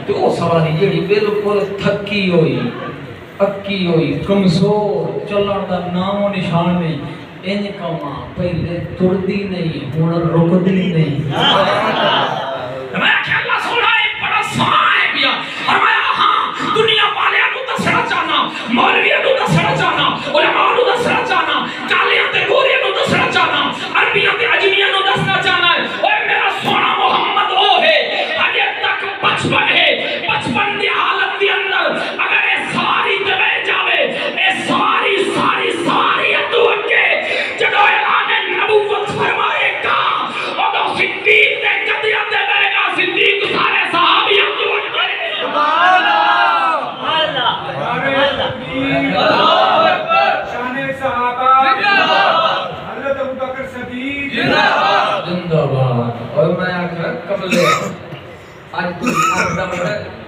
तो सवारी जेड़ी बिल्कुल थकी हुई अक्की हुई कमजोर चलण दा नामो निशान नहीं इंज कमा पहले तुरदी नहीं हुण रुकदी नहीं मैं अल्लाह सोना एक बड़ा साए पिया और मैं हां दुनिया वाले नु दसना चाहना मौलवियों नु दसना चाहना उलमा नु दसना चाहना कालियां ते गोरियां नु दसना चाहना अरबियां ते अजमियां नु दसना चाहना ओए मेरा सोना मोहम्मद ओ है अजे तक बचपन है बचपन दी हालत दे अंदर अगर ए सारी दबे जावे ए सारी सारी सारी तू के जदों ऐलान नबूवत फरमाएगा और सिद्दीक ने कदिया देगा सिद्दीक सारे सहाबियों को सुभान अल्लाह अल्लाह अकबर शान सहाबा जिंदाबाद हजरत अबू बकर सिद्दीक जिंदाबाद जिंदाबाद और मैं आखिर कबले आज तू आपदा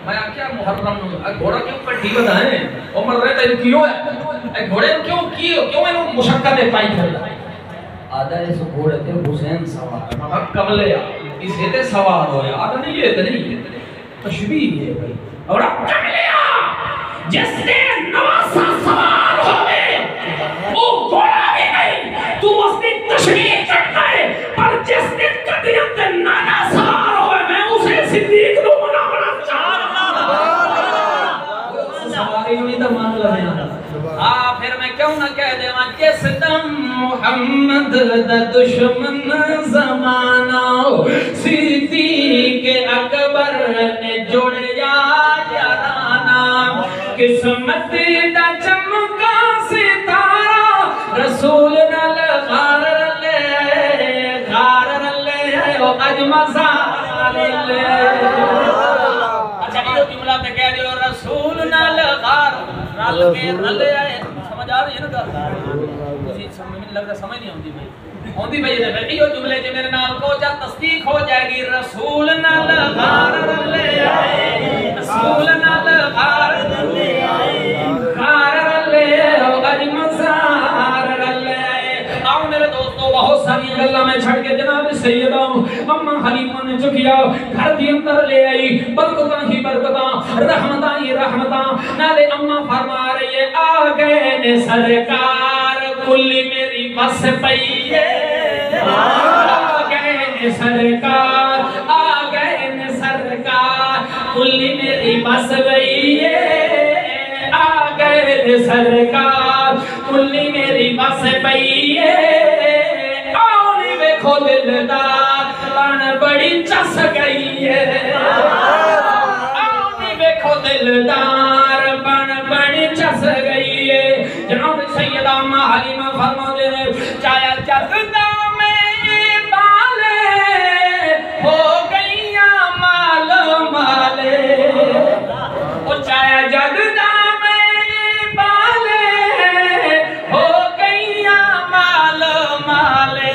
मैं क्या मुहर्रम घोड़ा क्यों पट्टी बताएं उमर रहता है क्यों है घोड़े क्यों इनो मुशक्कत है पाई कर आधा इस घोड़े ते हुसैन सवार मगर कबले इसे ते सवार होया आधा नहीं ये नहीं तशबीह है भाई और कबले जिसने नवासा सवार होवे वो घोड़ा भी नहीं तू उसकी तशबीह करता है पर जिसने कदियत ते नाना सवार होवे मैं उसे सिद्दीक नु मनावना चाहता सवारी में तो मान ले फिर मैं क्यों ना कह देवा जिस दम मोहम्मद दा दुश्मन जमाना सिद्दीक अकबर ने जोड़या याराना किस्मत दा चमका सितारा रसूल नाल गार ले ओ अज मजा ले अच्छा ये जुमला पे कह रहे हो रसूल नाल गार रल के रले आए समझ आ रही है ना तुझे समझ में लग रहा समझ नहीं आउंदी भाई ने यो जुमले जे मेरे नाल को जा तस्दीक हो जाएगी रसूल नाल गार रले आए रसूल नाल गार रले आए गार रले ओ अज मजार रले आए आओ मेरे दोस्तों बहुत सारी गल्ला मैं छड़ के जनाब सैयदा अम्मा हलीमा ने चुकिया घर के अंदर ले आई बरकतां ही बरकतां रहमतां ही रहमतां नाले अम्मा फरमा रही है आ गए ने सरकार कुल्ली मेरी बस पई है आ गए ने सरकार आ गए ने सरकार कुल्ली मेरी बस पई है आ गए ने सरकार कुल्ली मेरी बस पई है आओ नी देखो दिलदार बन बड़ी चस गई है आओ नी देखो दिलदार बन बड़ी चस गई है जनाब सैयदा अम्मा हलीमा फरमाते हैं चाया जगदा में बाले हो गईया माल माले ओ चाया जगदा में बाले हो गईया माल माले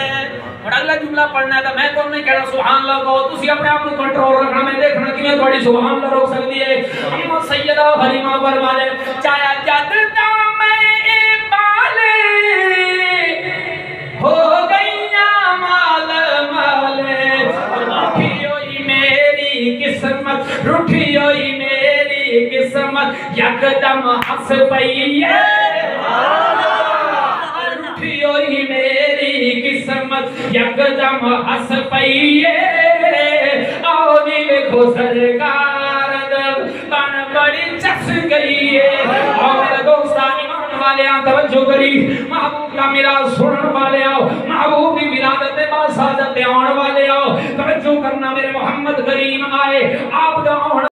और अगला जुमला पढ़ना है तो मैं कौन नहीं कहना सुभान अल्लाह को तुसी अपने आप को कंट्रोल रखना मैं देखना किवें थोड़ी सुभान अल्लाह रोक सकदी है अम्मा सैयदा हलीमा फरमाते चाया जगदा में बाले हो गईया माल माले रूठी होई मेरी किस्मत रूठी होई मेरी किस्मत यकदम हंस पई है रूठी होई मेरी किस्मत यकदम हंस पई है आओ नी देखो सरकार बन बड़ी चस गई है और मेरे दोस्ता ईमान वाले तवज्जो करी महबूब का मेरा सुनने वाले आओ महबूब की विलादत बासादत आने वाले आओ तवज्जो करना मेरे मोहम्मद करीम आए आप दा